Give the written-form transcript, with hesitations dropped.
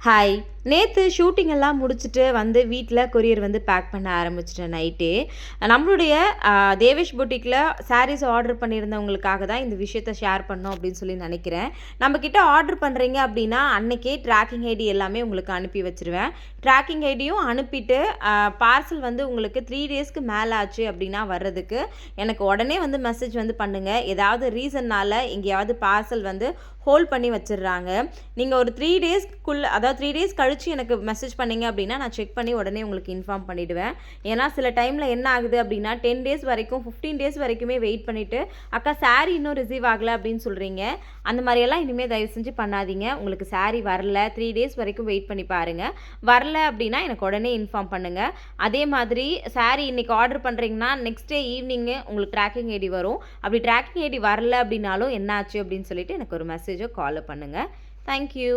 Hi. நேத்து shooting எல்லாம் முடிச்சுட்டு வந்து வீட்ல கொரியர் வந்து பேக் பண்ண ஆரம்பிச்சுட்டேன் நைட்டே. நம்மளுடைய தேவேஷ் பொட்டிக்ல சாரீஸ் ஆர்டர் பண்ணியிருந்தவங்களுக்காக தான் இந்த விஷயத்த ஷேர் பண்ணோம் அப்படின்னு சொல்லி நினைக்கிறேன். நம்மக்கிட்ட ஆர்டர் பண்ணுறீங்க அப்படின்னா, அன்னைக்கே ட்ராக்கிங் ஐடி எல்லாமே உங்களுக்கு அனுப்பி வச்சுருவேன். ட்ராக்கிங் ஐடியும் அனுப்பிட்டு பார்சல் வந்து உங்களுக்கு 3 டேஸ்க்கு மேலே ஆச்சு அப்படின்னா வர்றதுக்கு எனக்கு உடனே வந்து மெசேஜ் வந்து பண்ணுங்கள். ஏதாவது ரீசன்னால் எங்கேயாவது பார்சல் வந்து ஹோல்ட் பண்ணி வச்சிடுறாங்க. நீங்கள் ஒரு 3 டேஸ்க்குள்ள, அதாவது 3 டேஸ் கழிச்சு எனக்கு மெசேஜ் பண்ணீங்க அப்படின்னா நான் செக் பண்ணி உடனே உங்களுக்கு இன்ஃபார்ம் பண்ணிவிடுவேன். ஏன்னா சில டைமில் என்ன ஆகுது அப்படின்னா 10 டேஸ் வரைக்கும் 15 டேஸ் வரைக்குமே வெயிட் பண்ணிவிட்டு அக்கா சாரீ இன்னும் ரிசீவ் ஆகலை அப்படின்னு சொல்கிறீங்க. அந்த மாதிரியெல்லாம் இனிமேல் தயவு செஞ்சு பண்ணாதீங்க. உங்களுக்கு சாரீ வரல, 3 டேஸ் வரைக்கும் வெயிட் பண்ணி பாருங்கள். வரல அப்படின்னா எனக்கு உடனே இன்ஃபார்ம் பண்ணுங்கள். அதே மாதிரி சாரீ இன்றைக்கி ஆர்டர் பண்ணுறீங்கன்னா நெக்ஸ்ட் டே ஈவினிங்கு உங்களுக்கு ட்ராக்கிங் ஐடி வரும். அப்படி ட்ராக்கிங் ஐடி வரல அப்படின்னாலும் என்ன ஆச்சு அப்படின்னு சொல்லிட்டு எனக்கு ஒரு மெசேஜோ காலோ பண்ணுங்கள். தேங்க்யூ.